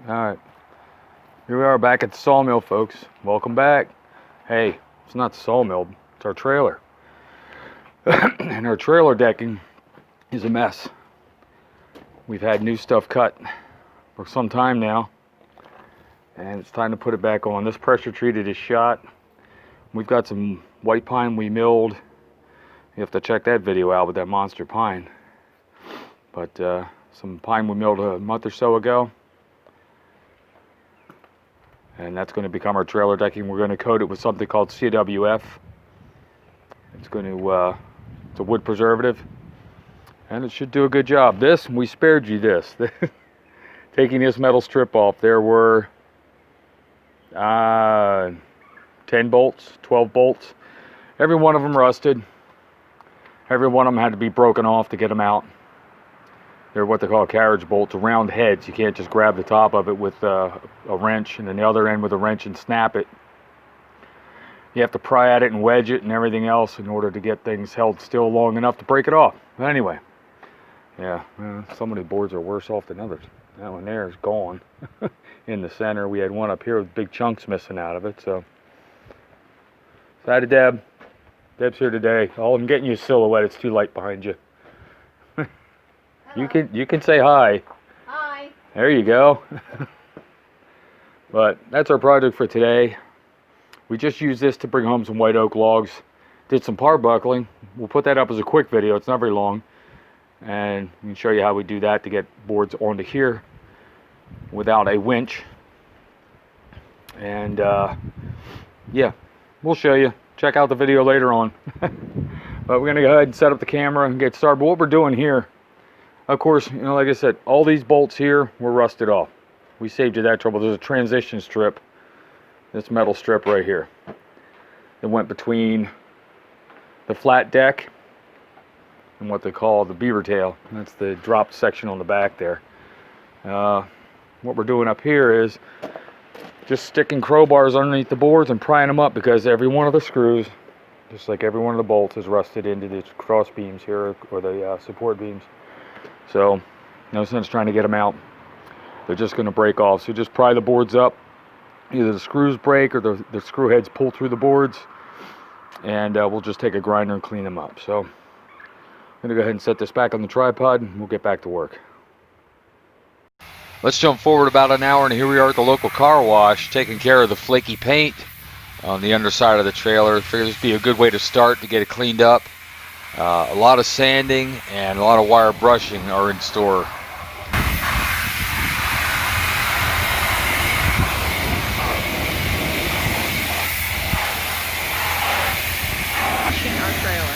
Alright, here we are back at the sawmill, folks. Welcome back. Hey, it's not the sawmill, it's our trailer. And our trailer decking is a mess. We've had new stuff cut for some time now, and it's time to put it back on. This pressure treated is shot. We've got some white pine we milled. You have to check that video out with that monster pine. But some pine we milled a month or so ago. And that's going to become our trailer decking. We're going to coat it with something called CWF. It's going to, it's a wood preservative. And it should do a good job. This, we spared you this. Taking this metal strip off, there were 10 bolts, 12 bolts. Every one of them rusted. Every one of them had to be broken off to get them out. They're what they call carriage bolts, round heads. You can't just grab the top of it with a wrench and then the other end with a wrench and snap it. You have to pry at it and wedge it and everything else in order to get things held still long enough to break it off. But anyway, yeah, some of the boards are worse off than others. That one there is gone. In the center, we had one up here with big chunks missing out of it. So, hi to Deb. Deb's here today. Oh, I'm getting you a silhouette. It's too light behind you. You can say hi. Hi. There you go. But that's our project for today. We just used this to bring home some white oak logs. Did some par buckling. We'll put that up as a quick video. It's not very long. And we can show you how we do that to get boards onto here without a winch. And yeah, we'll show you. Check out the video later on. But we're going to go ahead and set up the camera and get started. But what we're doing here, of course, you know, like I said, all these bolts here were rusted off. We saved you that trouble. There's a transition strip, this metal strip right here, that went between the flat deck and what they call the beaver tail. That's the dropped section on the back there. What we're doing up here is just sticking crowbars underneath the boards and prying them up, because every one of the screws, just like every one of the bolts, is rusted into the cross beams here, or the support beams. So no sense trying to get them out. They're just going to break off. So just pry the boards up. Either the screws break or the screw heads pull through the boards, and we'll just take a grinder and clean them up. So I'm going to go ahead and set this back on the tripod, and we'll get back to work. Let's jump forward about an hour, and here we are at the local car wash taking care of the flaky paint on the underside of the trailer. Figured this would be a good way to start to get it cleaned up. A lot of sanding and a lot of wire brushing are in store. Washing our trailer.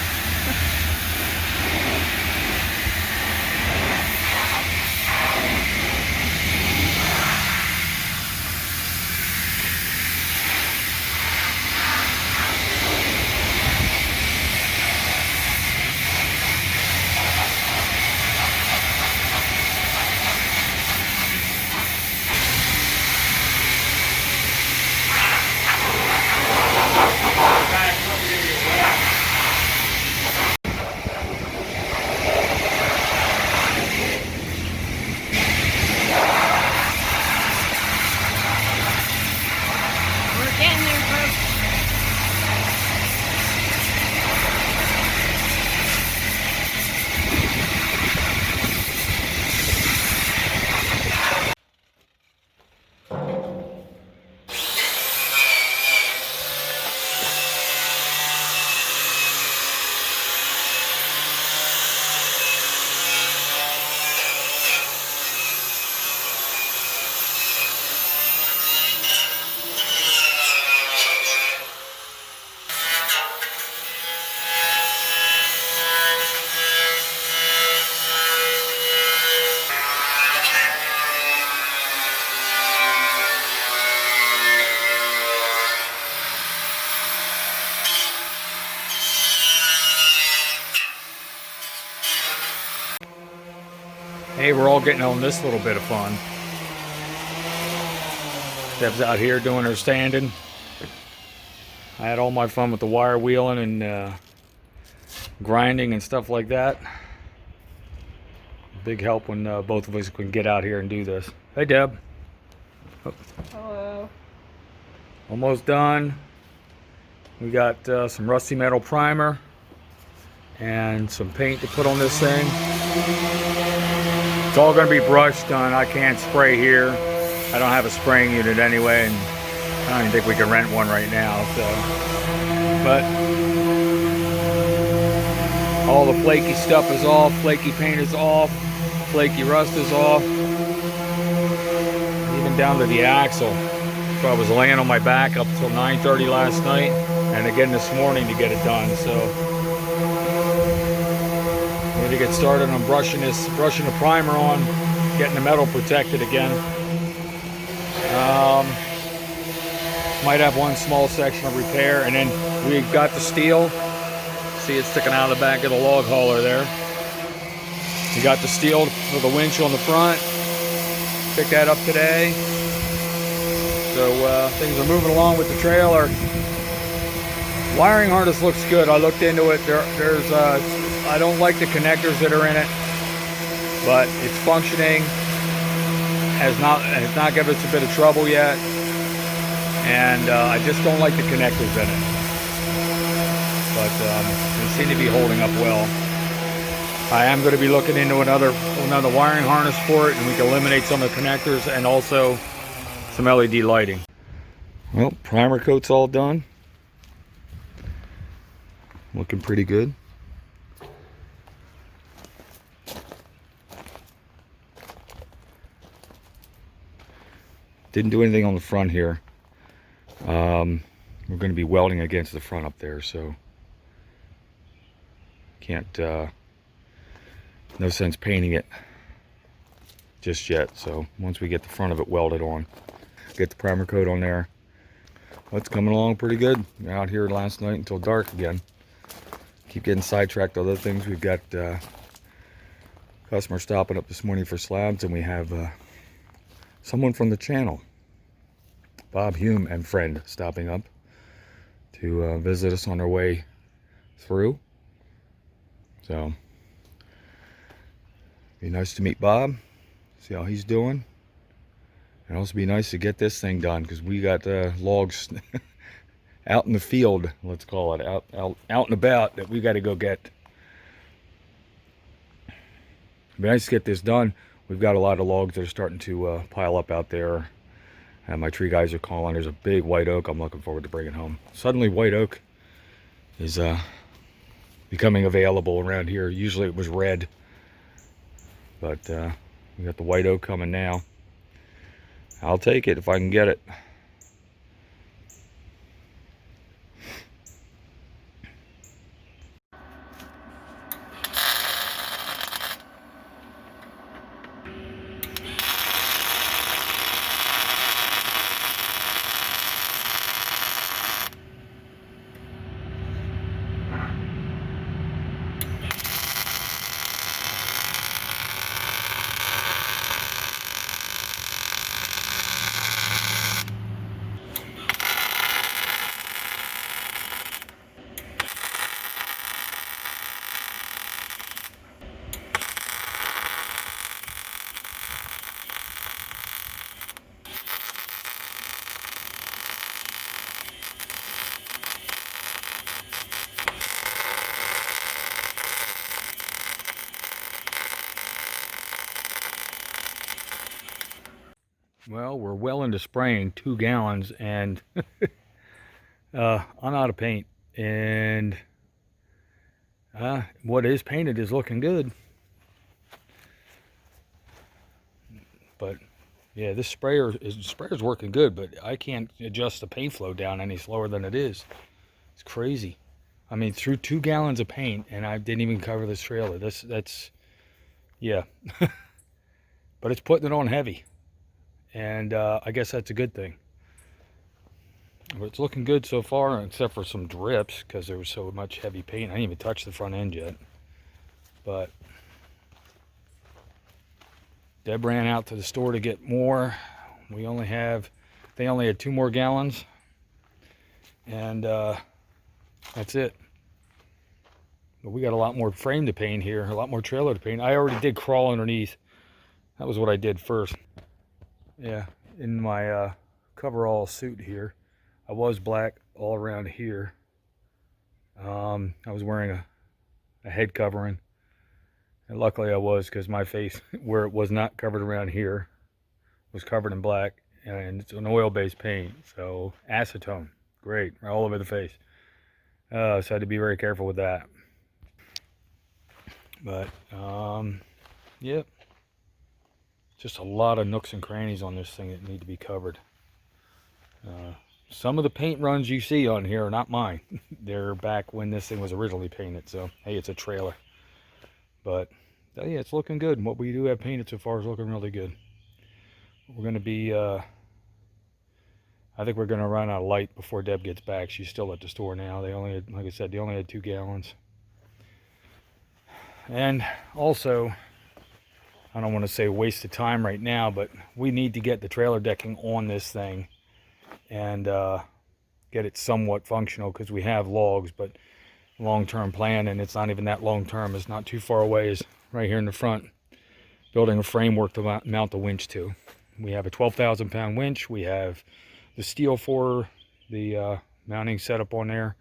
We're getting there, folks. Hey, we're all getting on this little bit of fun. Deb's out here doing her sanding. I had all my fun with the wire wheeling and grinding and stuff like that. Big help when both of us can get out here and do this. Hey, Deb. Hello. Almost done. We got some rusty metal primer and some paint to put on this thing. It's all going to be brush done. I can't spray here. I don't have a spraying unit anyway, and I don't even think we can rent one right now. So, but all the flaky stuff is off, flaky paint is off, flaky rust is off, even down to the axle. So I was laying on my back up till 9:30 last night, and again this morning to get it done. So I'm going to get started on brushing the primer on, getting the metal protected again. Might have one small section of repair, and then we got the steel. See it sticking out of the back of the log hauler there. We got the steel for the winch on the front. Picked that up today. So things are moving along with the trailer. Wiring harness looks good. I looked into it. There's I don't like the connectors that are in it, but it's functioning. Has not given us a bit of trouble yet, and I just don't like the connectors in it. But they seem to be holding up well. I am going to be looking into another wiring harness for it, and we can eliminate some of the connectors and also some LED lighting. Well, primer coat's all done. Looking pretty good. Didn't do anything on the front here. We're going to be welding against the front up there, so can't, no sense painting it just yet. So once we get the front of it welded on, get the primer coat on there. Well, it's coming along pretty good. We're out here last night until dark again. Keep getting sidetracked to other things. We've got customer stopping up this morning for slabs, and we have someone from the channel, Bob Hume and friend, stopping up to visit us on their way through. So be nice to meet Bob, see how he's doing, and also be nice to get this thing done, because we got logs out in the field, let's call it, out and about, that we got to go get. It'd be nice to get this done. We've got a lot of logs that are starting to pile up out there, and my tree guys are calling. There's a big white oak I'm looking forward to bringing home. Suddenly white oak is becoming available around here. Usually it was red, but we got the white oak coming now. I'll take it if I can get it. Well, we're well into spraying 2 gallons, and I'm out of paint, and what is painted is looking good. But yeah, this sprayer's working good, but I can't adjust the paint flow down any slower than it is. It's crazy. I mean, through 2 gallons of paint, and I didn't even cover this trailer. That's yeah. But it's putting it on heavy, and I guess that's a good thing. But it's looking good so far, except for some drips, because there was so much heavy paint. I didn't even touch the front end yet. But Deb ran out to the store to get more. They only had 2 more gallons, and that's it. But we got a lot more frame to paint here, a lot more trailer to paint. I already did crawl underneath. That was what I did first. Yeah, in my coverall suit here. I was black all around here. I was wearing a head covering, and luckily I was, because my face, where it was not covered around here, was covered in black, and it's an oil-based paint, so acetone, great, all over the face. So I had to be very careful with that. But yep, just a lot of nooks and crannies on this thing that need to be covered. Some of the paint runs you see on here are not mine. They're back when this thing was originally painted, so hey, it's a trailer. But yeah, it's looking good. What we do have painted so far is looking really good. We're going to be, I think we're going to run out of light before Deb gets back. She's still at the store now. They only had, like I said, they only had 2 gallons. And also, I don't want to say waste of time right now, but we need to get the trailer decking on this thing and get it somewhat functional, because we have logs, but long-term plan, and it's not even that long-term, it's not too far away, is right here in the front, building a framework to mount the winch to. We have a 12,000 pound winch. We have the steel for the mounting setup on there.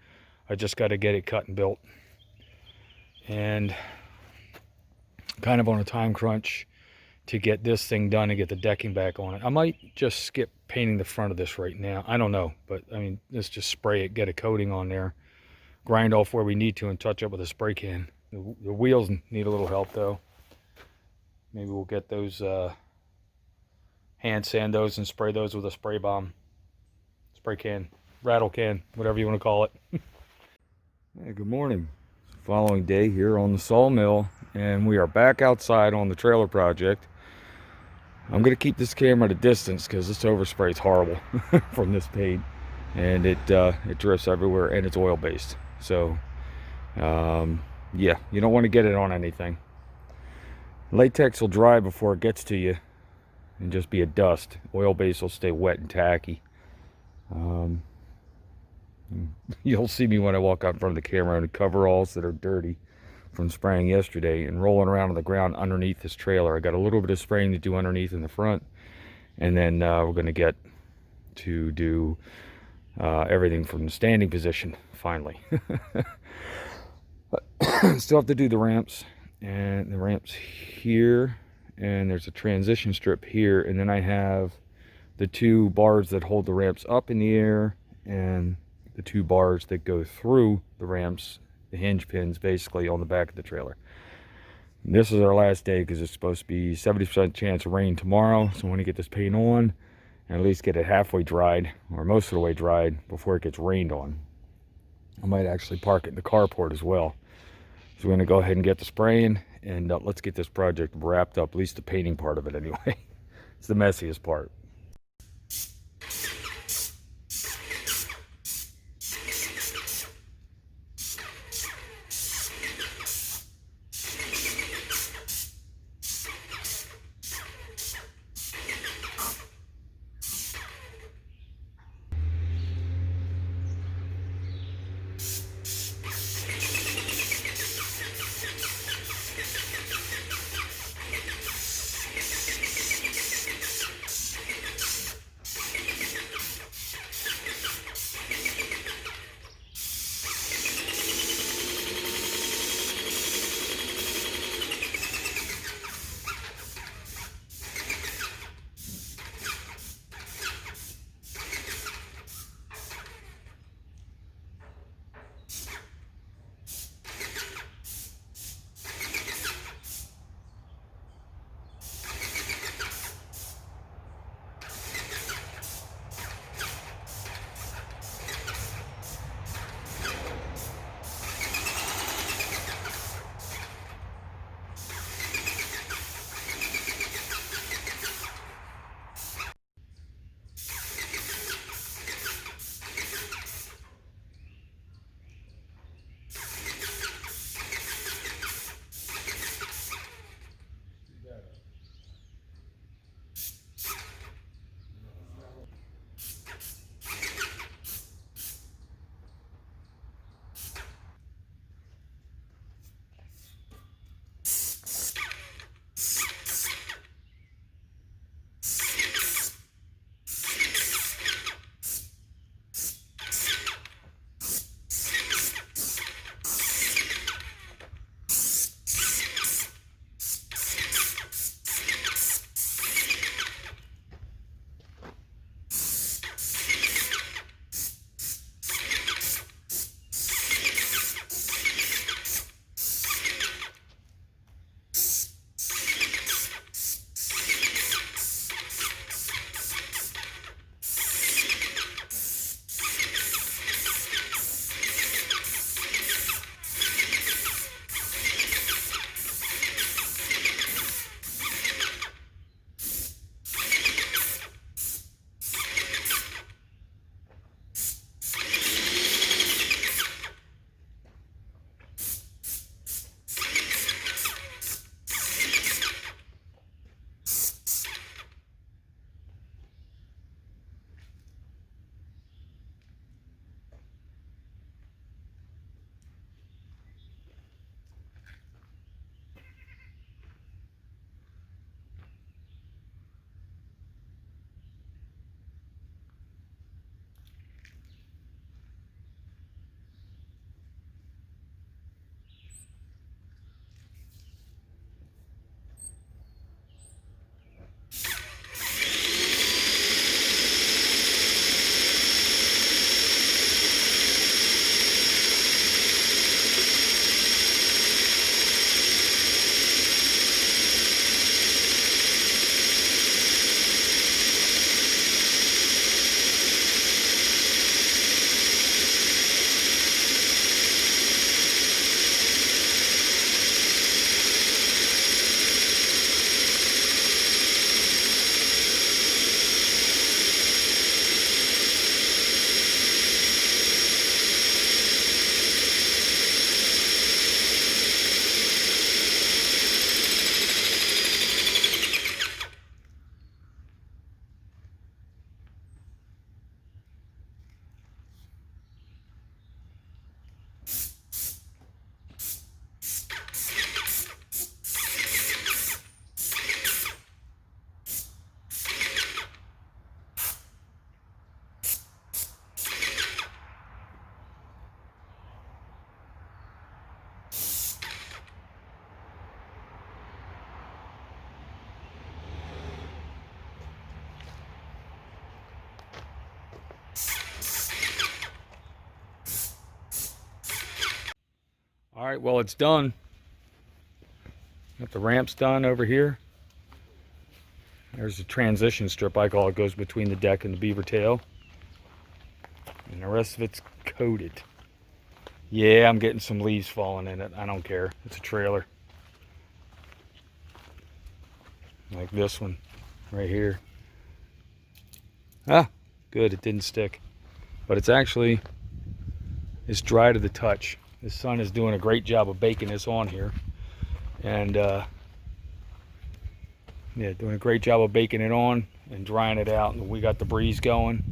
I just got to get it cut and built, and kind of on a time crunch to get this thing done and get the decking back on it. I might just skip painting the front of this right now. I don't know, but I mean, let's just spray it, get a coating on there, grind off where we need to, and touch up with a spray can. The wheels need a little help though. Maybe we'll get those, hand sand those and spray those with a spray bomb. Spray can, rattle can, whatever you want to call it. Hey, good morning. Following day here on the sawmill, and we are back outside on the trailer project. I'm going to keep this camera at a distance because this overspray is horrible from this paint, and it drifts everywhere, and it's oil based. So yeah, you don't want to get it on anything. Latex will dry before it gets to you and just be a dust. Oil base will stay wet and tacky. You'll see me when I walk out in front of the camera in the coveralls that are dirty from spraying yesterday and rolling around on the ground underneath this trailer. I got a little bit of spraying to do underneath in the front, and then we're going to get to do everything from the standing position finally. Still have to do the ramps, and the ramps here, and there's a transition strip here, and then I have the 2 bars that hold the ramps up in the air, and the 2 bars that go through the ramps, the hinge pins basically, on the back of the trailer. And this is our last day because it's supposed to be 70% chance of rain tomorrow, so I want to get this paint on and at least get it halfway dried, or most of the way dried, before it gets rained on. I might actually park it in the carport as well. So we're going to go ahead and get the spraying, and let's get this project wrapped up, at least the painting part of it anyway. It's the messiest part. All right, well, it's done. Got the ramps done over here. There's a transition strip, I call it, goes between the deck and the beaver tail. And the rest of it's coated. Yeah, I'm getting some leaves falling in it. I don't care. It's a trailer. Like this one right here. Ah, good, it didn't stick. But it's actually, it's dry to the touch. The sun is doing a great job of baking this on here. And yeah, doing a great job of baking it on and drying it out. And we got the breeze going.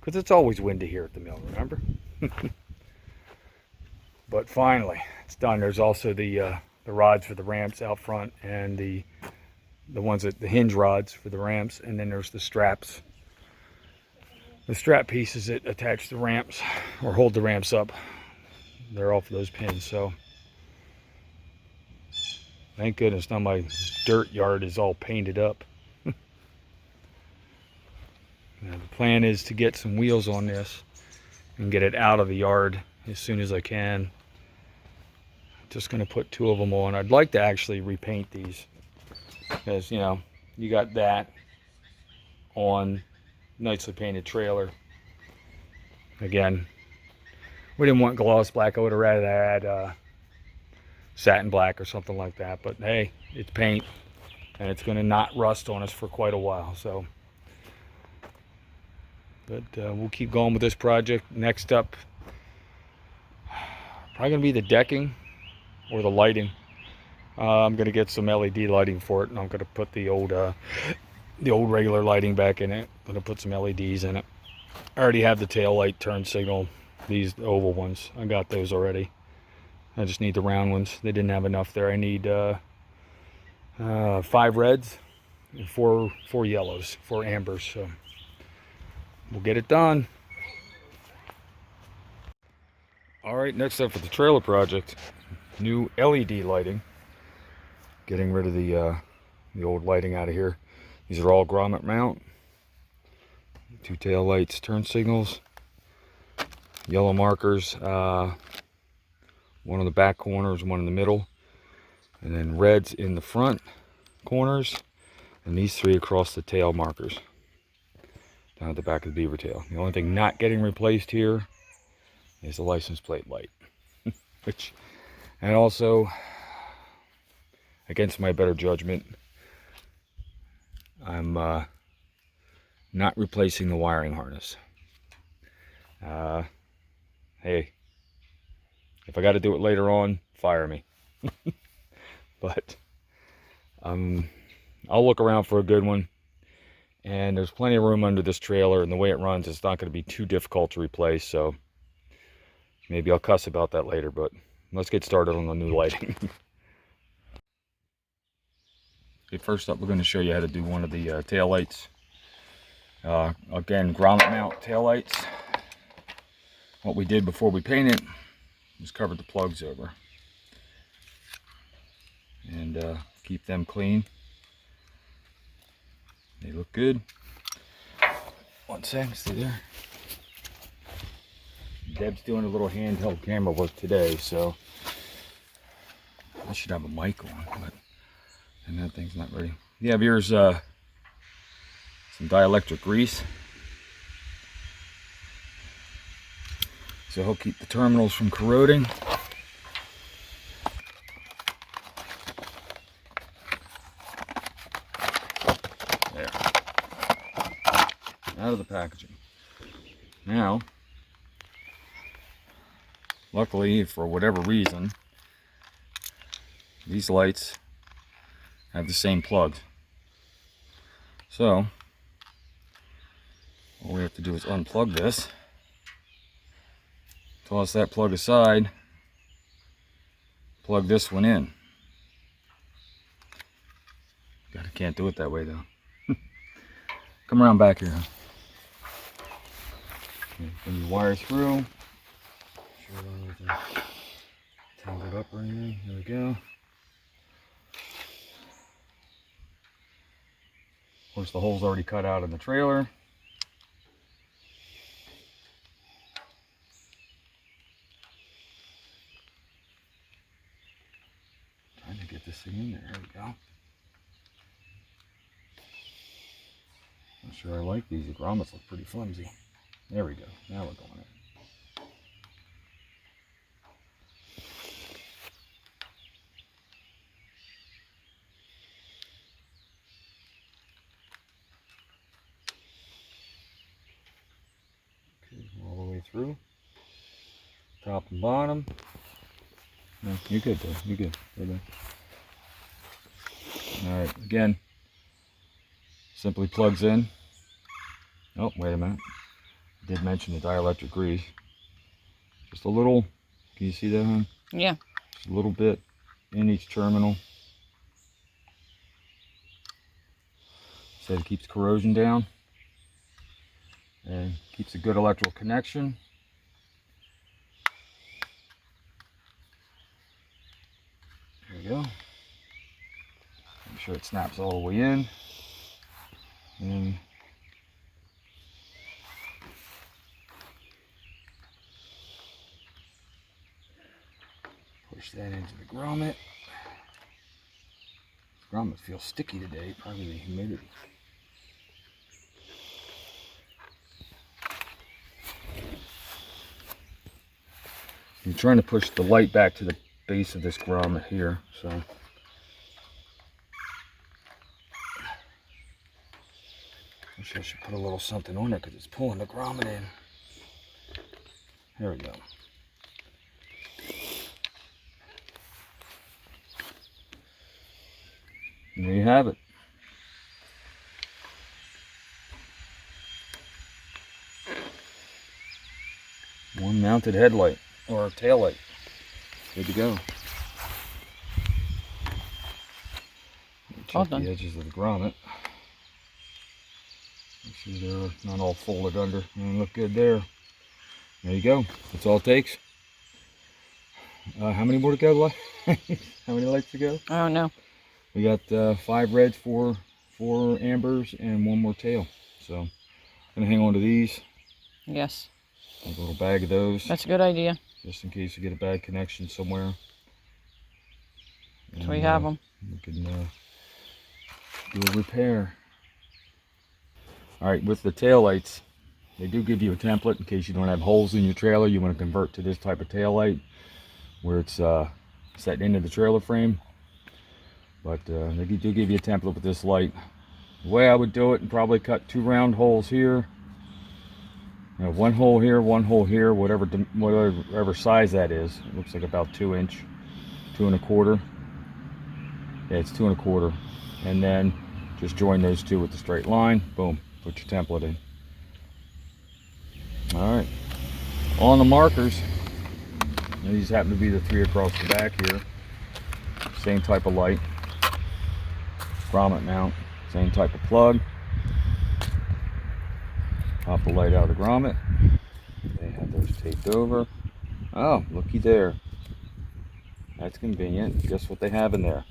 Because it's always windy here at the mill, remember? But finally, it's done. There's also the rods for the ramps out front, and the ones that the hinge rods for the ramps, and then there's the straps. The strap pieces that attach the ramps or hold the ramps up. They're all for those pins, so thank goodness now my dirt yard is all painted up. Now, the plan is to get some wheels on this and get it out of the yard as soon as I can. Just going to put 2 of them on. I'd like to actually repaint these because, you know, you got that on nicely painted trailer. Again, we didn't want gloss black. I would have rather had satin black or something like that. But hey, it's paint and it's going to not rust on us for quite a while. So. But we'll keep going with this project. Next up, probably going to be the decking or the lighting. I'm going to get some LED lighting for it, and I'm going to put the old regular lighting back in it. I'm going to put some LEDs in it. I already have the tail light turn signal, these oval ones. I got those already. I just need the round ones. They didn't have enough there. I need 5 reds and 4 yellows, 4 ambers. So. We'll get it done. All right, next up for the trailer project, new LED lighting. Getting rid of the old lighting out of here. These are all grommet mount. 2 tail lights, turn signals, yellow markers. 1 on the back corners, 1 in the middle, and then reds in the front corners, and these 3 across the tail markers. Down at the back of the beaver tail. The only thing not getting replaced here is the license plate light. And also, against my better judgment, I'm not replacing the wiring harness. Hey, if I got to do it later on, fire me. But I'll look around for a good one. And there's plenty of room under this trailer, and the way it runs, it's not going to be too difficult to replace, so maybe I'll cuss about that later, but let's get started on the new lighting. Okay, first up, we're going to show you how to do one of the tail lights. Again, grommet mount tail lights. What we did before we painted was covered the plugs over and keep them clean. They look good. 1 second, stay there. Deb's doing a little handheld camera work today, so I should have a mic on, but and that thing's not ready. Yeah, here's some dielectric grease. So he'll keep the terminals from corroding. Out of the packaging. Now, luckily, for whatever reason, these lights have the same plugs. So, all we have to do is unplug this, toss that plug aside, plug this one in. Can't do it that way though. Come around back here. When you wire through, sure everything tangled up or anything. There we go. Of course, the hole's already cut out in the trailer. pressing in there. There we go. Not sure I like these. The grommets look pretty flimsy. There we go. Now we're going in. All the way through, top and bottom. No, you're good though. You're good. All right. Again, simply plugs in. Oh, wait a minute. I did mention the dielectric grease. Just a little. Can you see that, hon? Yeah. Just a little bit in each terminal. So it keeps corrosion down and keeps a good electrical connection. There we go. Make sure it snaps all the way in. And push that into the grommet. This grommet feels sticky today, probably the humidity. I'm trying to push the light back to the base of this grommet here, so. I should put a little something on it because it's pulling the grommet in. There we go. And there you have it. One mounted headlight or tail light. Good to go. Check the edges of the grommet. Make sure they're not all folded under and look good there. There you go. That's all it takes. How many more to go? How many lights to go? I don't know. We got 5 reds, 4 ambers, and 1 more tail. So I'm gonna hang on to these. Yes. Make a little bag of those. That's a good idea. Just in case you get a bad connection somewhere. So we have them. We can do a repair. All right, with the tail lights, they do give you a template in case you don't have holes in your trailer. You want to convert to this type of tail light where it's set into the trailer frame. But they do give you a template with this light. The way I would do it, and probably cut 2 round holes here. You know, 1 hole here, 1 hole here, whatever size that is. It looks like about 2 inch, 2 1/4. Yeah, it's 2 1/4. And then just join those 2 with the straight line. Boom, put your template in. All right, on the markers, these happen to be the 3 across the back here. Same type of light. Grommet mount, same type of plug. Pop the light out of the grommet. They have those taped over. Oh, looky there. That's convenient. Guess what they have in there?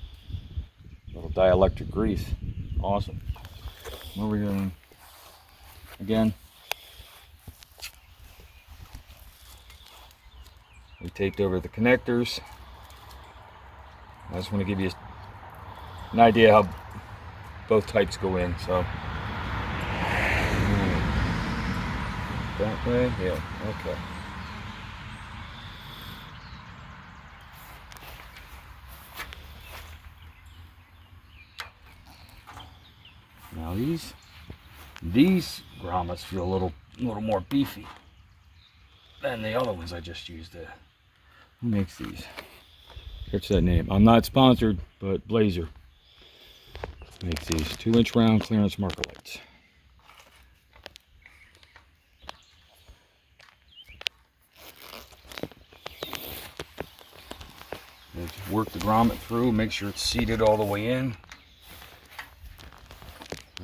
Little dielectric grease. Awesome. What are we doing? Again, we taped over the connectors. I just want to give you an idea how both types go in. So that way, yeah, okay. Now these grommets feel a little more beefy than the other ones I just used. Who makes these? Catch that name. I'm not sponsored, but Blazer makes these 2-inch round clearance marker lights. Just work the grommet through, make sure it's seated all the way in.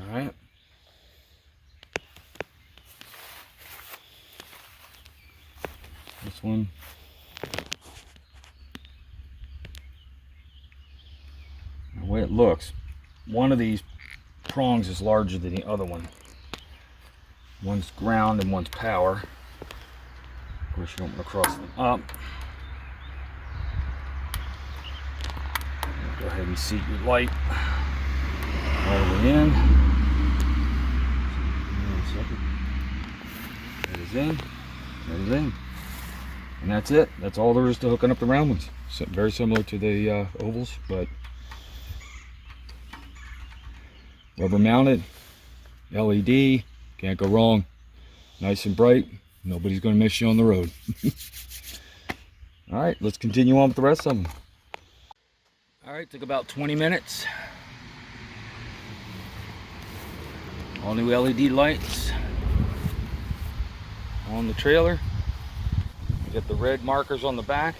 All right. This one. The way it looks, one of these prongs is larger than the other one. One's ground and one's power. Of course, you don't want to cross them up. There we Go ahead and seat your light all the way in. That is in. That is in. And that's it. That's all there is to hooking up the round ones. So very similar to the ovals, but rubber mounted, LED, can't go wrong. Nice and bright. Nobody's going to miss you on the road. All right, let's continue on with the rest of them. All right, took about 20 minutes. All new LED lights on the trailer. We got the red markers on the back.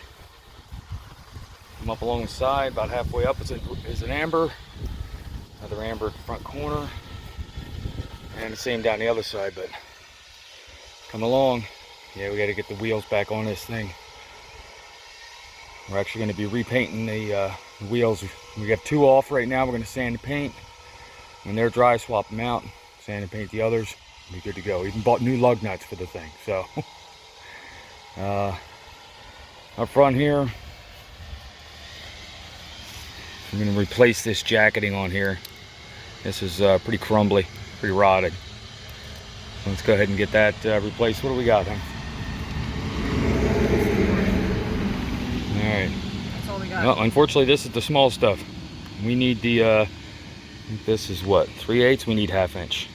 Come up along the side, about halfway up is an amber. Another amber front corner. And the same down the other side, but come along. Yeah, we got to get the wheels back on this thing. We're actually going to be repainting the wheels. We have 2 off right now. We're going to sand and paint. When they're dry, swap them out, sand and paint the others. Be good to go. Even bought new lug nuts for the thing. So up front here, I'm going to replace this jacketing on here. This is pretty crumbly, pretty rotted. So let's go ahead and get that replaced. What do we got, huh? All right. That's all we got. Well, unfortunately, this is the small stuff. We need the, I think this is what, 3/8? We need 1/2 inch.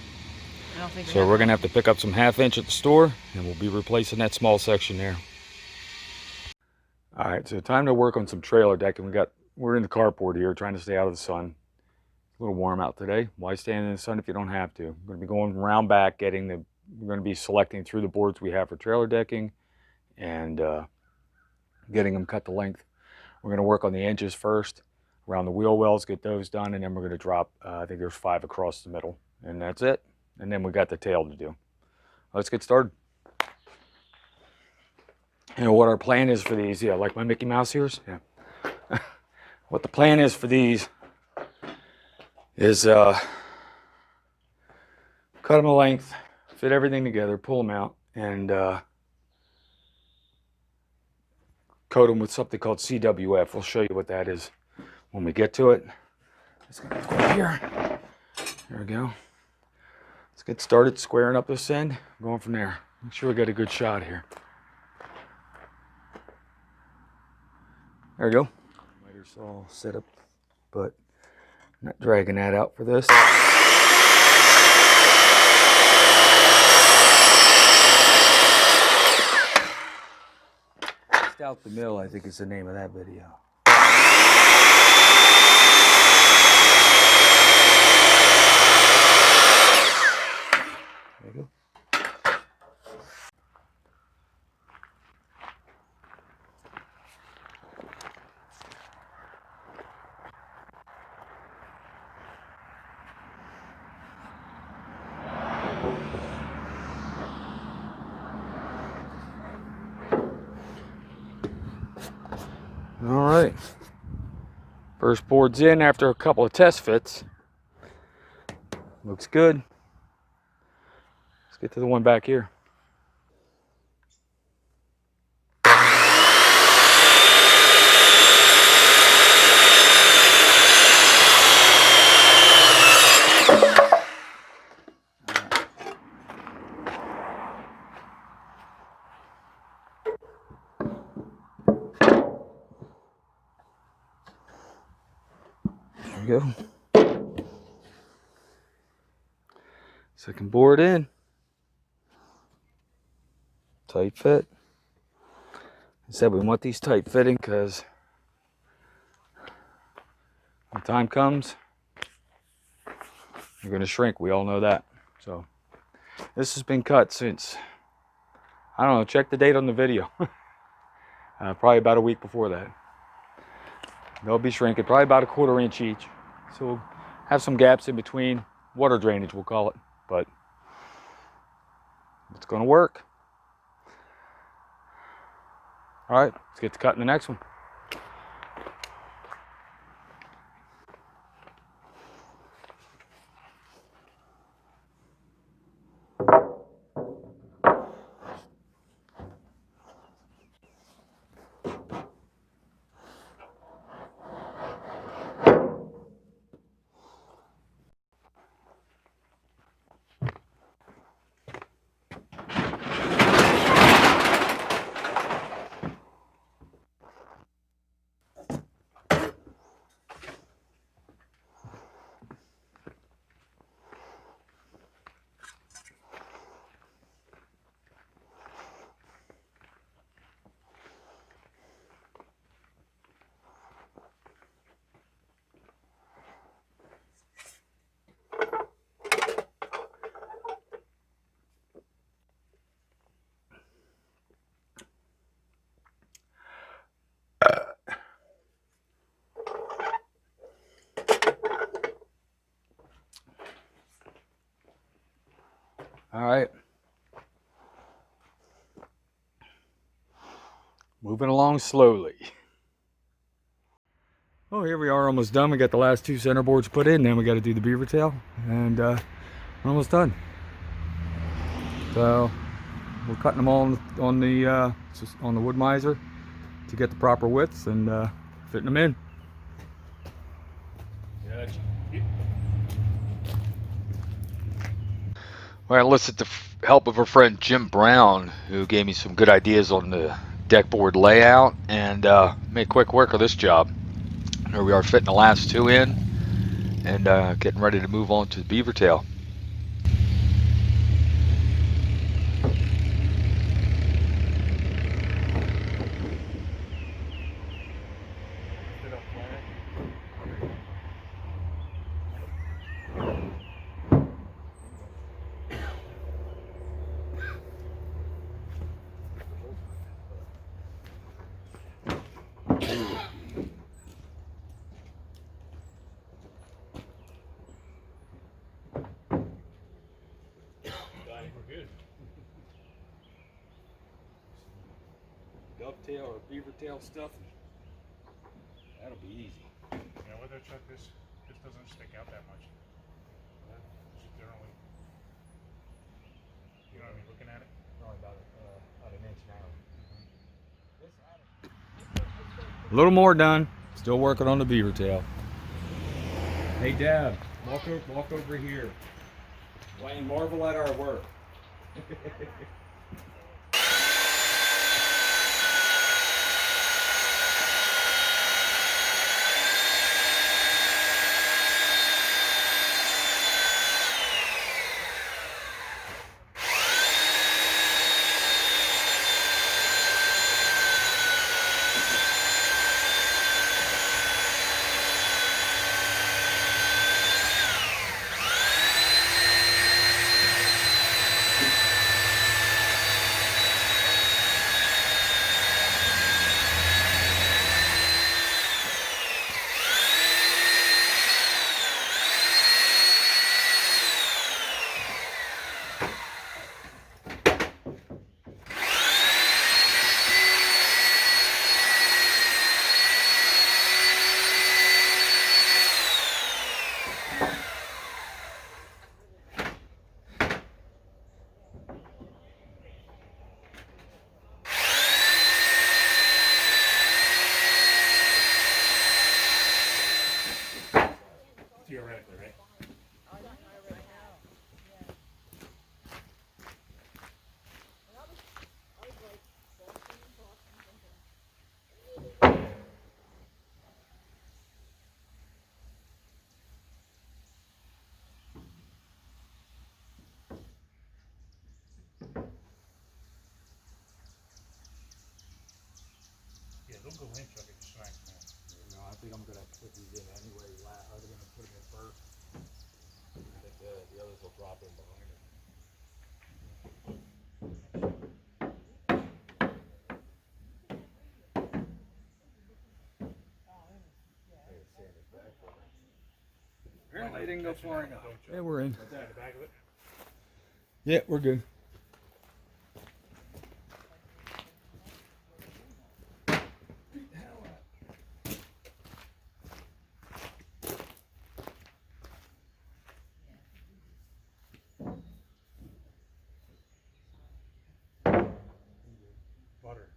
I don't think So we're gonna have to pick up some 1/2 inch at the store, and we'll be replacing that small section there. All right, so time to work on some trailer decking. We're in the carport here, trying to stay out of the sun. It's a little warm out today. Why stand in the sun if you don't have to? We're gonna be going around back, we're gonna be selecting through the boards we have for trailer decking, and getting them cut to length. We're gonna work on the edges first, around the wheel wells, get those done, and then we're gonna drop, I think there's 5 across the middle, and that's it. And then we got the tail to do. Let's get started. You know what our plan is for these? Yeah, like my Mickey Mouse ears? Yeah. What the plan is for these is cut them to length, fit everything together, pull them out, and coat them with something called CWF. We'll show you what that is when we get to it. It's gonna go here. There we go. Let's get started squaring up this end, going from there. Make sure we got a good shot here. There we go. Miter saw set up, but I'm not dragging that out for this. Out the Mill, I think is the name of that video. There you go. All right, first board's in after a couple of test fits. Looks good. Let's get to the one back here. There we go. Second board in. Tight fit. I said we want these tight fitting because when time comes, you're going to shrink. We all know that. So this has been cut since, I don't know, check the date on the video. Probably about a week before that. They'll be shrinking, probably about 1/4 inch each. So we'll have some gaps in between. Water drainage, we'll call it. But it's going to work. All right, let's get to cutting the next one. All right. Moving along slowly. Oh, here we are, almost done. We got the last 2 center boards put in, then we got to do the beaver tail, and we're almost done. So we're cutting them all on the wood miser to get the proper widths and fitting them in. Well, I enlisted the help of our friend Jim Brown, who gave me some good ideas on the deck board layout, and made quick work of this job. Here we are fitting the last 2 in, and getting ready to move on to the beaver tail. Dovetail or beaver tail stuff, that'll be easy. Yeah, with that chuck, this doesn't stick out that much. Just generally, you know what I mean, looking at it. Probably about an inch now. A little more done. Still working on the beaver tail. Hey Dad, walk over here. Wayne, marvel at our work. Theoretically, right? Yeah, they'll go in chuck it just smack them in. No, I think I'm gonna put these in anyway. I'm gonna put them in first. I think the others will drop in behind it. Apparently, it didn't go far enough. Yeah, we're in. What's that, the back of it? Yeah, we're good. Butter.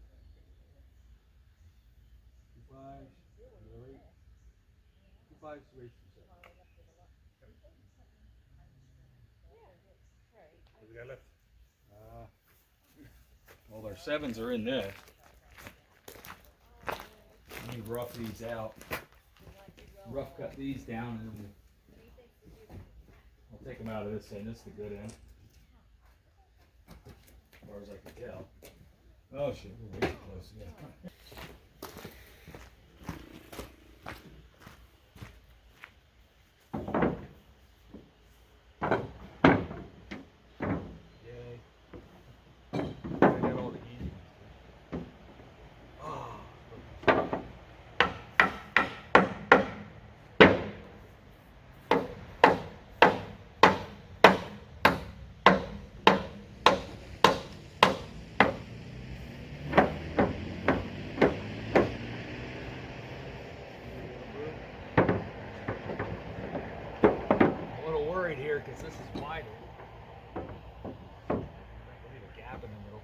2.5 What we got left? Well, our 7s are in this. Let me rough these out. Rough cut these down, and then I'll take them out of this end. This is the good end, as far as I can tell. Oh shit, we're way too close. Yeah. because this is wider. We need a gap in the middle.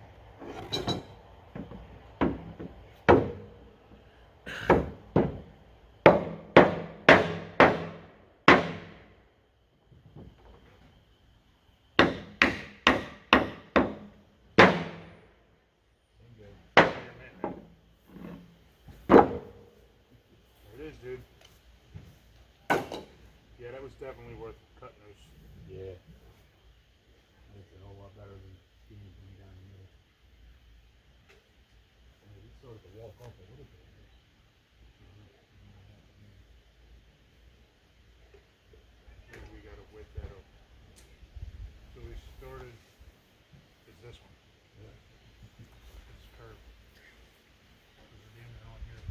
There it is, dude. Yeah, that was definitely worth cutting those. Yeah. Makes it a whole lot better than skinny thing down the middle. We started to walk off a little bit. Maybe we gotta width that up. So we started. It's this one. Yeah. It's curved. There's a diameter on here.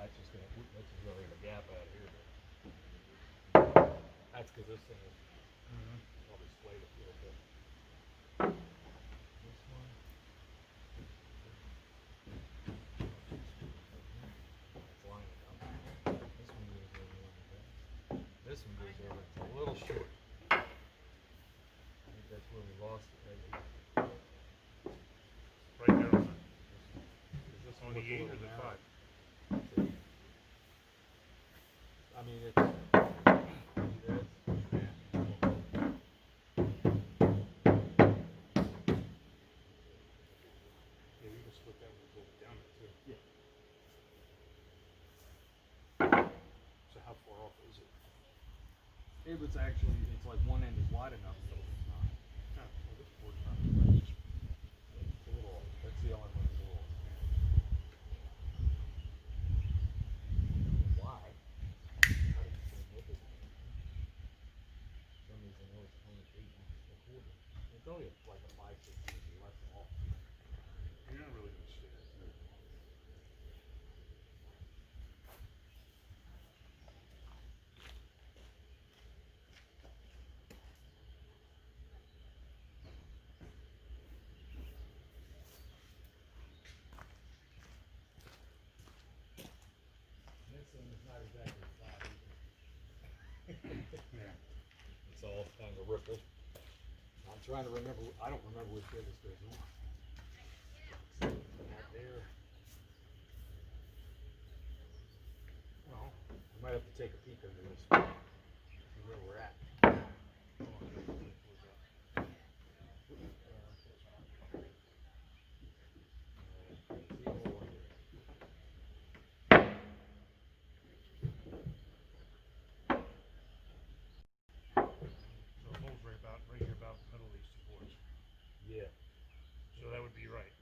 That's just really a gap out here. That's because this thing is probably slayed a little bit. This one. That's lining up. This one goes over like that. This one goes over. It's a little short. I think that's where we lost it right here. Right there on This on one the looks a 8 or little the narrow. 5. I mean, it's. Yeah, you can split that one a little bit down there too. Yeah. So how far off is it? It was actually, it's like one end is wide enough, so it's not. Oh, well, this board's not. It's just It's a little off. That's the only one that's a little off. Why? I don't know what it is. For some reason it was only 8 inches a quarter. It's only like a 5-6 inches less off. you're not really gonna see that. This one is not exactly flat Yeah. It's all kind of rippled. I'm trying to remember, I don't remember which way this goes on. Not there. Well, I might have to take a peek under this. See where we're at. See a hole under it. so the hole's right here about the middle of these two boards. Yeah. So that would be right.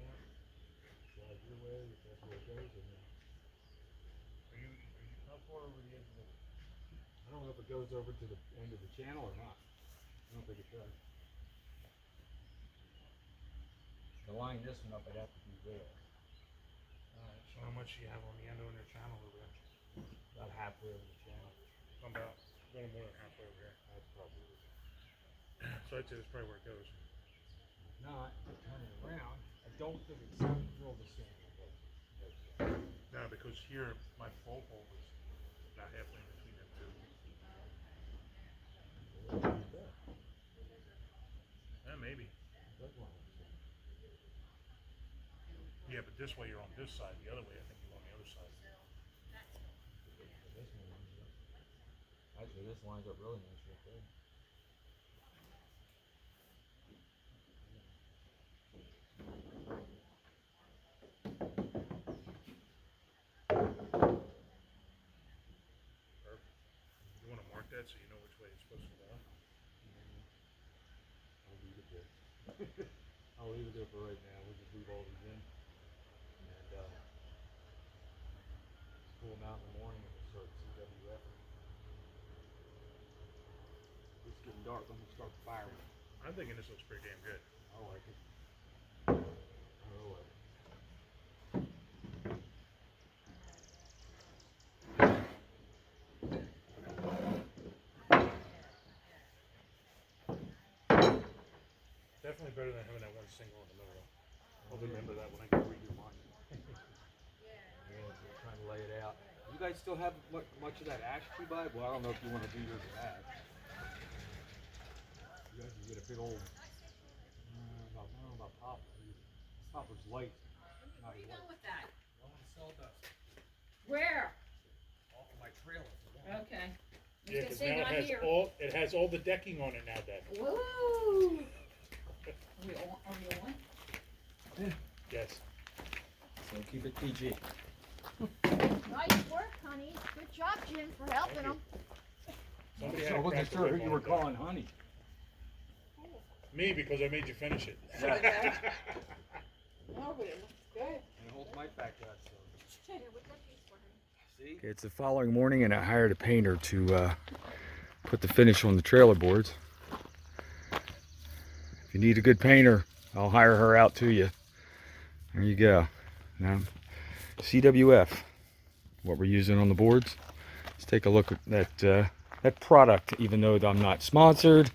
Slide your way, if that's where it goes, and then Are you how far over the edge of the? I don't know if it goes over to the end of the channel or not. I don't think it does. To line this one up, I'd have to be there. So how much do you have on the end of your channel over there? About halfway over the channel. I'm about a little more than halfway over here. That's probably it. So I'd say that's probably where it goes. If not, turn it around. I don't think it's real the same. No, because here my full hole was about halfway in between them two. Yeah, maybe. Yeah, but this way you're on this side. The other way, I think you're on the other side. Actually, this lines up really nice right there. Perfect. You want to mark that so you know which way it's supposed to go? I'll leave it there. I'll leave it there for right now. We'll just leave all these in. And pull them out in the morning and we'll start CWF. It's getting dark. I'm going to start firing. I'm thinking this looks pretty damn good. I like it. I like it. Definitely better than having that one single in the middle. I'll remember that when I go redo mine. Yeah, we're trying to lay it out. You guys still have much of that ash tree by? Well, I don't know if you want to do yours with that. You guys can get a big old, I don't know about poplar. This poplar's light. What are you doing with that? I want to sell dust Where? off of my trailer. Okay. Yeah, Just because say now not here. it has all the decking on it now, Dad. Woo! Are you on? Yes. So keep it PG. Nice work, honey. Good job, Jim, for helping them. Somebody So had I a wasn't crack sure the who you were whip on it. calling honey. Me, because I made you finish it. No, but it looks good. And it holds my back up, so. Here, what's that piece for, honey? Okay, it's the following morning and I hired a painter to put the finish on the trailer boards. If you need a good painter, I'll hire her out to you. There you go. Now, CWF, what we're using on the boards. Let's take a look at that product, even though I'm not sponsored.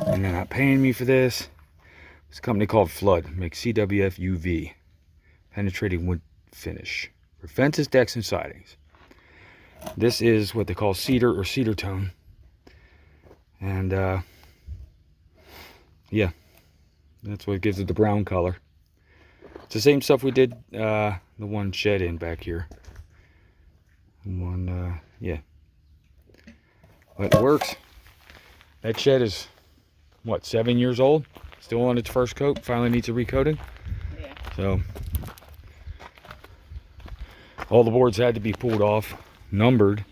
And they're not paying me for this. It's a company called Flood, makes CWF UV, penetrating wood finish for fences, decks, and sidings. This is what they call cedar or cedar tone. And yeah, that's what gives it the brown color. It's the same stuff we did the one shed in back here. One, yeah. But it works. That shed is, what, 7 years old? Still on its first coat. Finally needs a recoating. Yeah. So, all the boards had to be pulled off, numbered,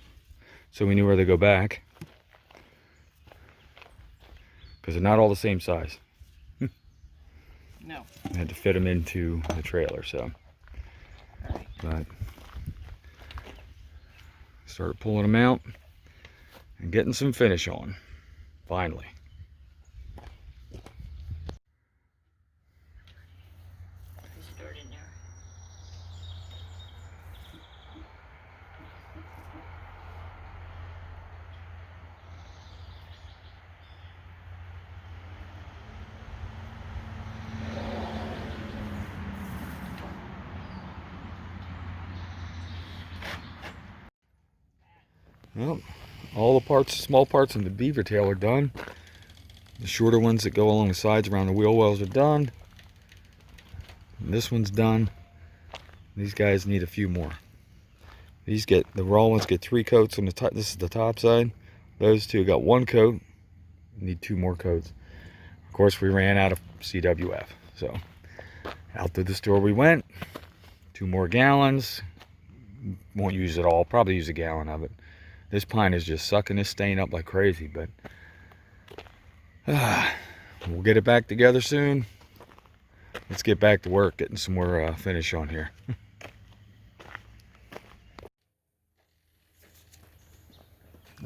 so we knew where to go back. Because they're not all the same size. No. I had to fit them into the trailer, so. But started pulling them out and getting some finish on, finally. There's dirt in there. Well, all the parts, small parts in the beaver tail are done. The shorter ones that go along the sides around the wheel wells are done. And this one's done. These guys need a few more. These the raw ones get 3 coats on the top. This is the top side. Those two got 1 coat. Need 2 more coats. Of course, we ran out of CWF. So out to the store we went. 2 more gallons. Won't use it all. Probably use a gallon of it. This pine is just sucking this stain up like crazy, but we'll get it back together soon. Let's get back to work, getting some more finish on here.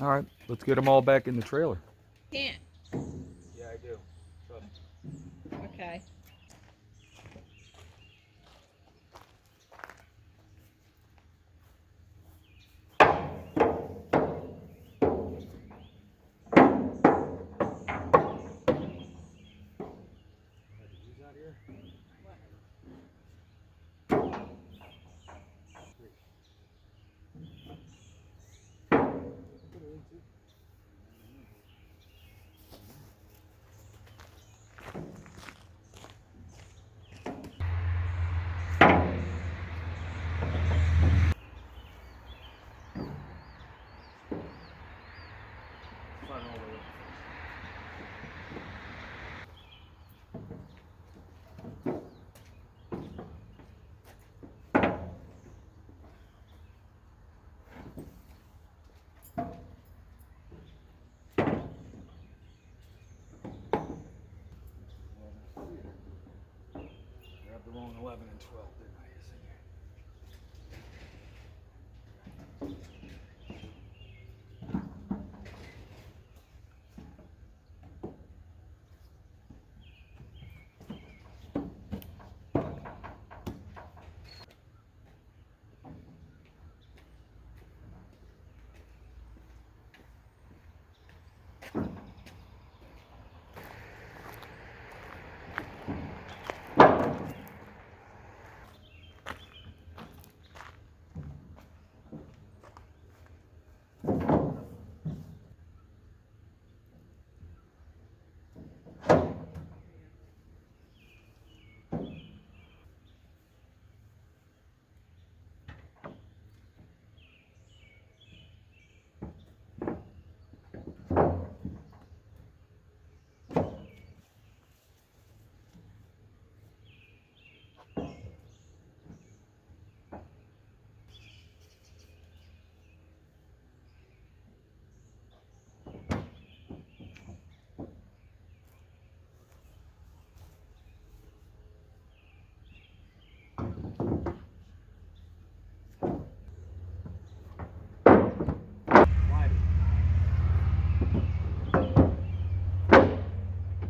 All right, let's get them all back in the trailer. Can't. Yeah, I do. Okay. Grabbed the wrong 11 and 12, didn't I? Yes, I did.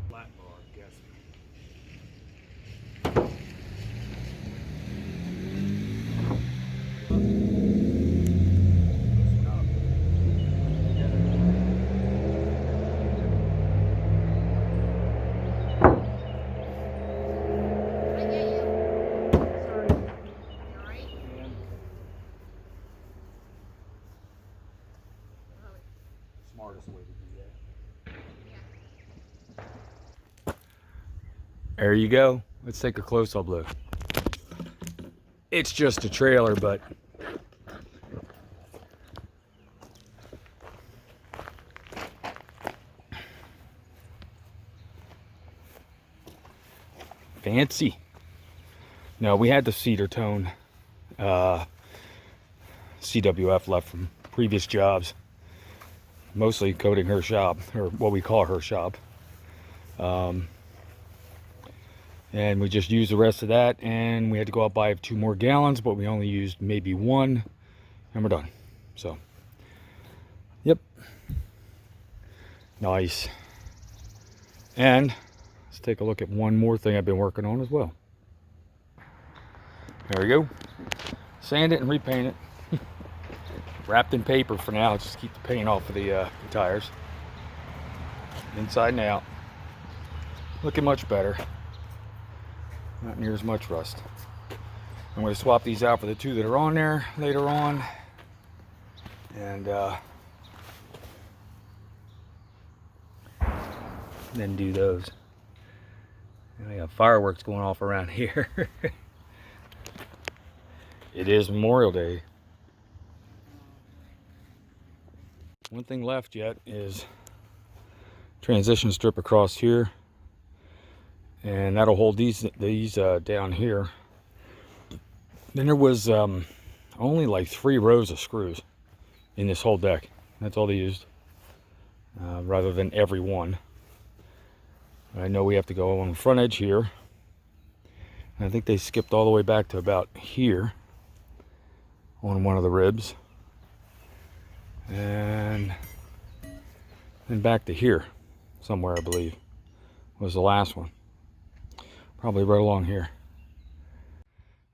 Flat bar, I'm guessing. I get you. Sorry. You alright? Smartest way to do that. Yeah. There you go. Let's take a close-up look. It's just a trailer, but fancy. No, we had the cedar tone CWF left from previous jobs, mostly coating her shop, or what we call her shop. And we just used the rest of that, and we had to go out buy 2 more gallons, but we only used maybe 1, and we're done. So, yep. Nice. And let's take a look at one more thing I've been working on as well. There we go. Sand it and repaint it. Wrapped in paper for now, just keep the paint off of the tires. Inside and out. Looking much better. Not near as much rust. I'm going to swap these out for the 2 that are on there later on. And then do those. And we got fireworks going off around here. It is Memorial Day. One thing left yet is transition strip across here, and that'll hold these down here. Then there was only like 3 rows of screws in this whole deck. That's all they used, rather than every one. I know we have to go on the front edge here. I think they skipped all the way back to about here on one of the ribs, and then back to here somewhere, I believe was the last one, probably right along here.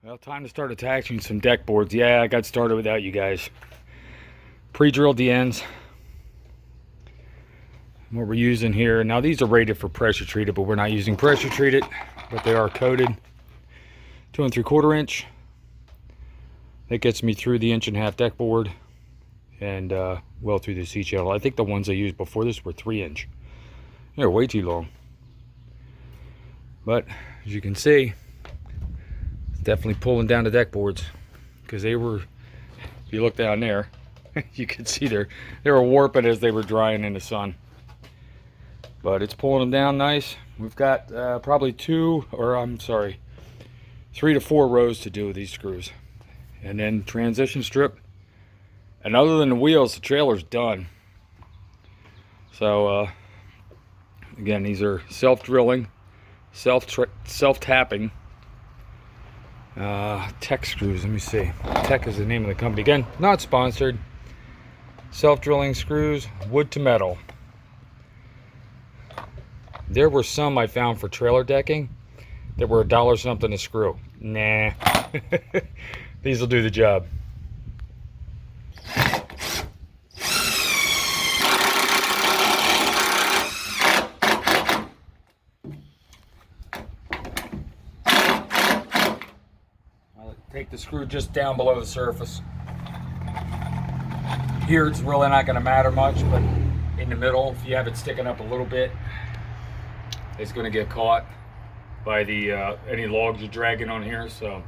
Well, time to start attaching some deck boards. Yeah, I got started without you guys. Pre-drilled the ends. What we're using here now, these are rated for pressure treated, but we're not using pressure treated, but they are coated 2 3/4 inch. That gets me through the 1.5 inch deck board and well through the C channel. I think the ones I used before this were 3 inch. They're way too long, but as you can see, it's definitely pulling down the deck boards, because they were, if you look down there, you can see they were warping as they were drying in the sun. But it's pulling them down nice. We've got probably 3 to 4 rows to do with these screws, and then transition strip. And other than the wheels, the trailer's done. So again, these are self-drilling, self-tapping Tech screws. Let me see. Tech is the name of the company. Again, not sponsored. Self-drilling screws, wood to metal. There were some I found for trailer decking that were $1 something a screw. Nah. These will do the job. I'll take the screw just down below the surface. Here it's really not going to matter much, but in the middle, if you have it sticking up a little bit, it's going to get caught by the any logs you're dragging on here. So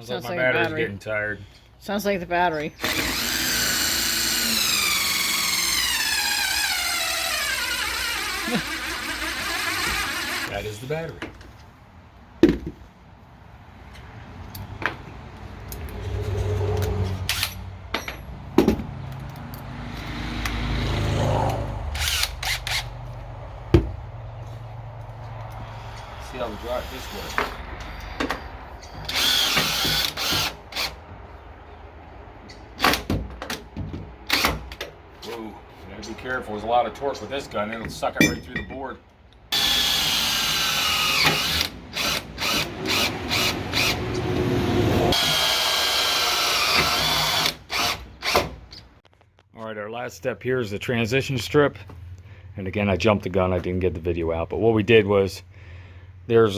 sounds like my battery's getting tired. Sounds like the battery. That is the battery. this way. Whoa, you gotta be careful. There's a lot of torque with this gun. It'll suck it right through the board. All right, our last step here is the transition strip. And again, I jumped the gun. I didn't get the video out. But what we did was, there's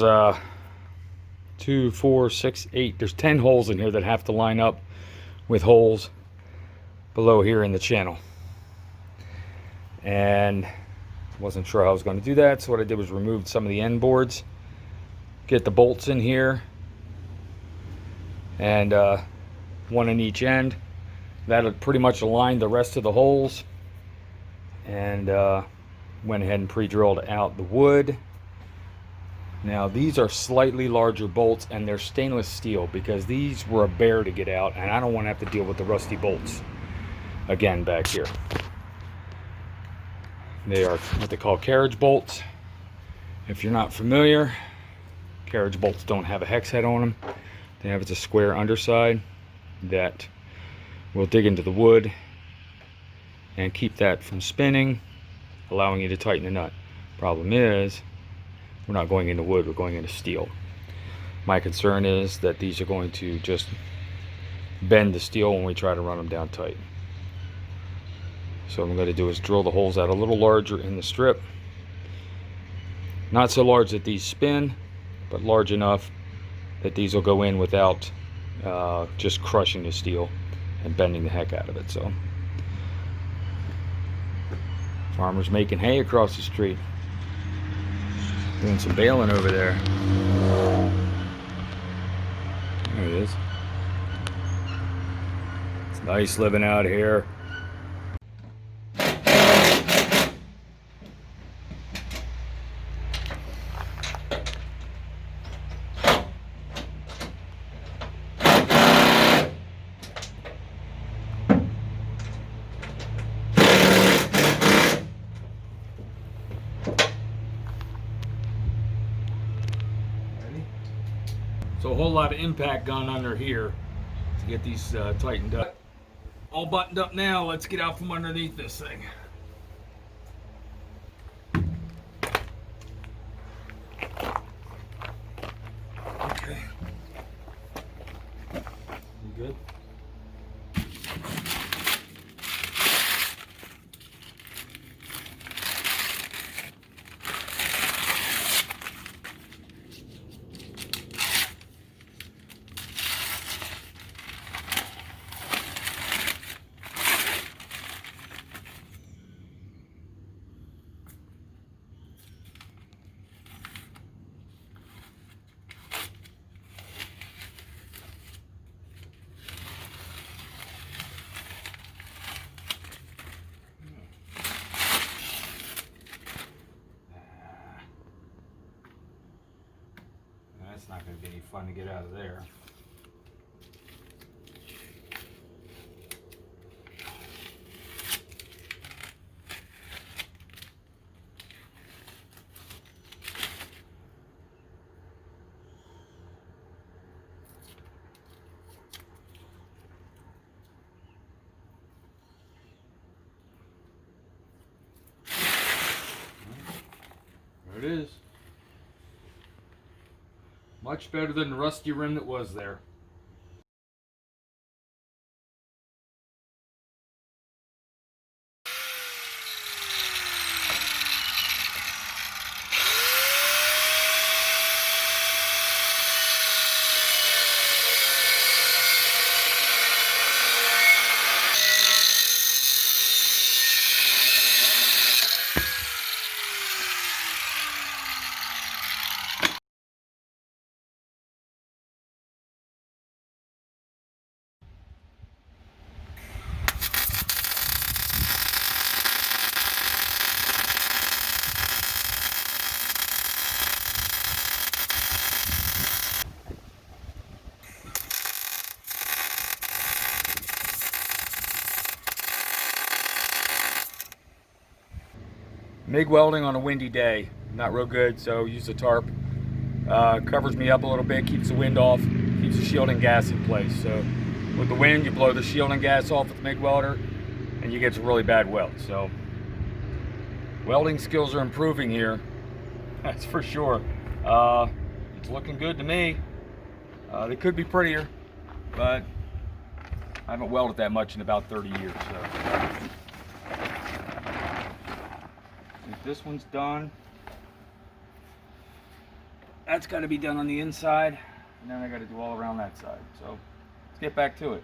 2, 4, 6, 8. There's 10 holes in here that have to line up with holes below here in the channel. And wasn't sure how I was going to do that. So what I did was remove some of the end boards, get the bolts in here, and one in each end. That'll pretty much align the rest of the holes. And went ahead and pre-drilled out the wood. Now these are slightly larger bolts, and they're stainless steel because these were a bear to get out, and I don't want to have to deal with the rusty bolts again back here. They are what they call carriage bolts. If you're not familiar, carriage bolts don't have a hex head on them. They have a square underside that will dig into the wood and keep that from spinning, allowing you to tighten the nut. Problem is, we're not going into wood, we're going into steel. My concern is that these are going to just bend the steel when we try to run them down tight. So what I'm going to do is drill the holes out a little larger in the strip. Not so large that these spin, but large enough that these will go in without just crushing the steel and bending the heck out of it. So, farmer's making hay across the street. Doing some baling over there. There it is. It's nice living out here. So a whole lot of impact gone under here to get these tightened up. All buttoned up now. Let's get out from underneath this thing. Okay. You good? That's not going to be any fun to get out of there. There it is. Much better than the rusty rim that was there. MIG welding on a windy day, not real good, so use a tarp Covers me up a little bit, keeps the wind off, keeps the shielding gas in place. So with the wind, you blow the shielding gas off with the MIG welder, and you get some really bad welds. So welding skills are improving here, that's for sure. It's looking good to me. They could be prettier, but I haven't welded that much in about 30 years. So if this one's done, that's got to be done on the inside, and then I got to do all around that side. So let's get back to it.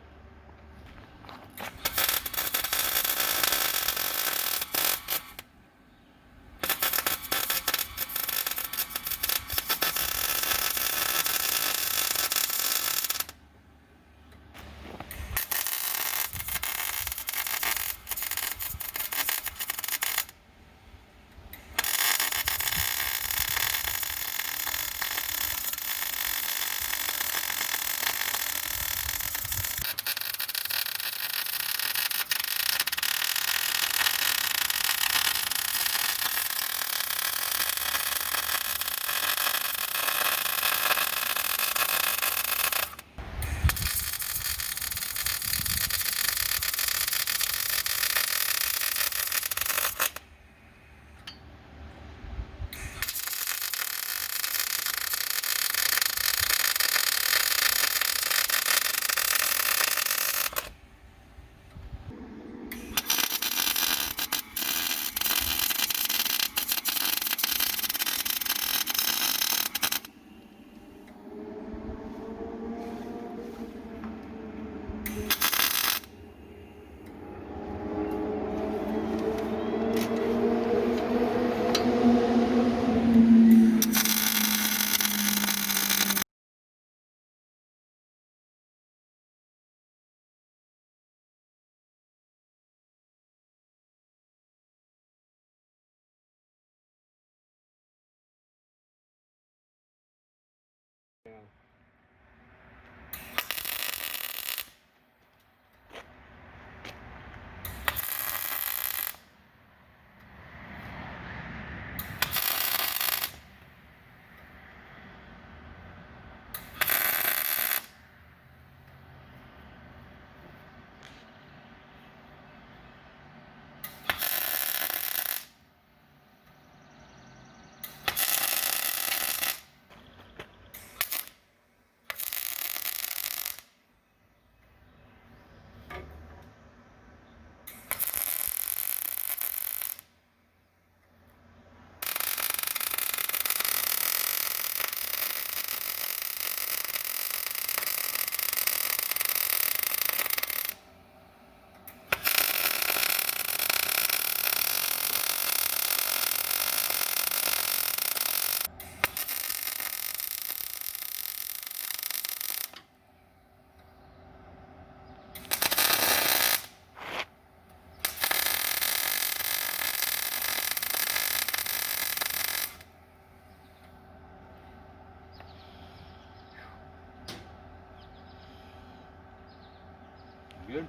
Good?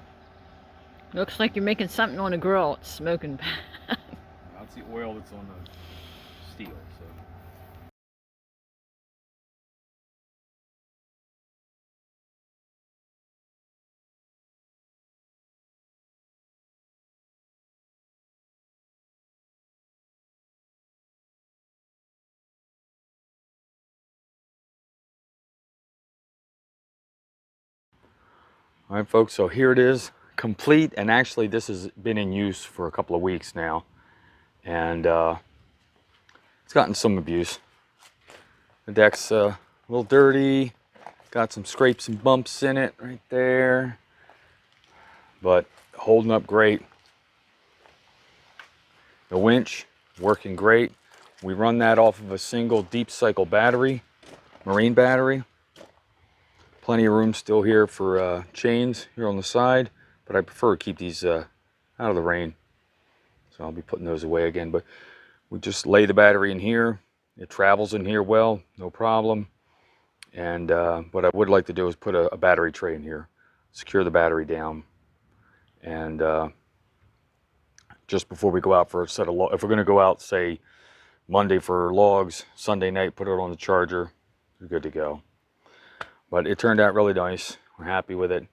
Looks like you're making something on the grill. It's smoking. That's the oil that's on the steel. So. All right, folks, so here it is, complete, and actually this has been in use for a couple of weeks now, and it's gotten some abuse. The deck's a little dirty, got some scrapes and bumps in it right there, but holding up great. The winch working great. We run that off of a single deep cycle battery, marine battery. Plenty of room still here for chains here on the side, but I prefer to keep these out of the rain. So I'll be putting those away again, but we just lay the battery in here. It travels in here well, no problem. And what I would like to do is put a battery tray in here, secure the battery down, and just before we go out if we're going to go out, say Monday for logs, Sunday night, put it on the charger, We're good to go. But it turned out really nice. We're happy with it.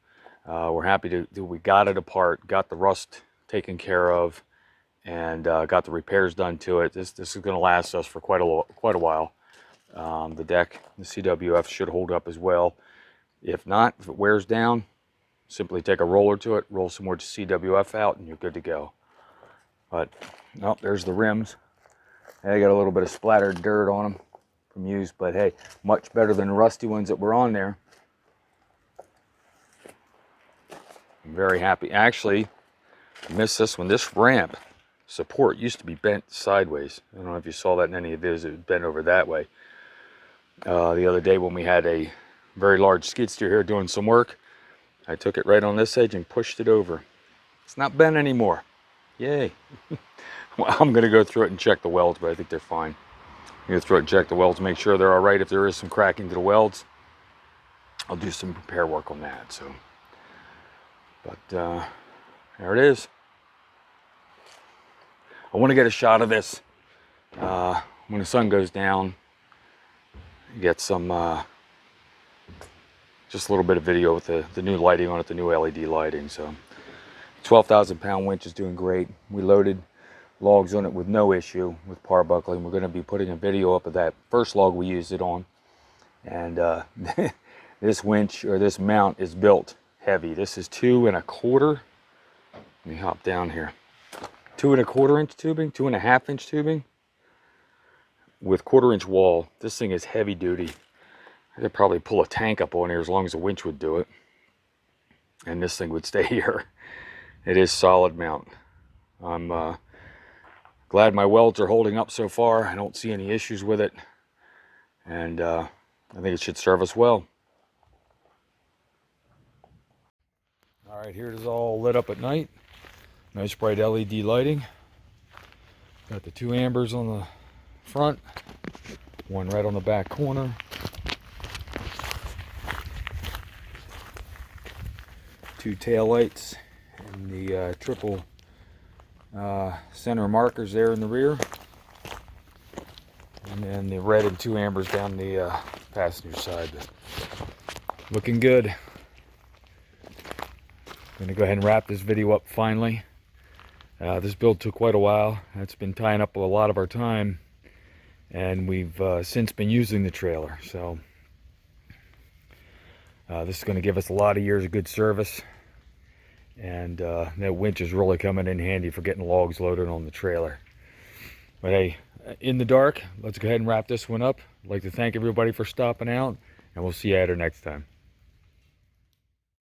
We're happy we got it apart, got the rust taken care of, and got the repairs done to it. This is going to last us for quite a while. The deck, the CWF should hold up as well. If not, if it wears down, simply take a roller to it, roll some more CWF out, and you're good to go. But, oh, there's the rims. They got a little bit of splattered dirt on them from use, but hey, much better than the rusty ones that were on there. I'm very happy. Actually, I missed this one. This ramp support used to be bent sideways. I don't know if you saw that in any of the videos. It was bent over that way. The other day when we had a very large skid steer here doing some work, I took it right on this edge and pushed it over. It's not bent anymore. Yay. Well, I'm going to go through it and check the welds, but I think they're fine. I'm going to through it and check the welds, make sure they're all right. If there is some cracking to the welds, I'll do some repair work on that. So, but there it is. I want to get a shot of this when the sun goes down. Get some just a little bit of video with the new lighting on it, the new LED lighting. So 12,000 pound winch is doing great. We loaded logs on it with no issue with par buckling. We're going to be putting a video up of that first log we used it on. And this winch, or this mount, is built heavy. This is 2 1/4. Let me hop down here. 2 1/4 inch tubing, 2 1/2 inch tubing with 1/4 inch wall. This thing is heavy duty. I could probably pull a tank up on here as long as a winch would do it, and this thing would stay here. It is solid mount. I'm glad my welds are holding up so far. I don't see any issues with it, and I think it should serve us well. All right, here it is all lit up at night. Nice bright LED lighting. Got the 2 ambers on the front, one right on the back corner. 2 tail lights and the triple center markers there in the rear, and then the red and 2 ambers down the passenger side. Looking good. I'm going to go ahead and wrap this video up finally. This build took quite a while. It's been tying up a lot of our time, and we've since been using the trailer. So this is going to give us a lot of years of good service, and that winch is really coming in handy for getting logs loaded on the trailer. But hey, in the dark, let's go ahead and wrap this one up. I'd like to thank everybody for stopping out, and we'll see you at her next time.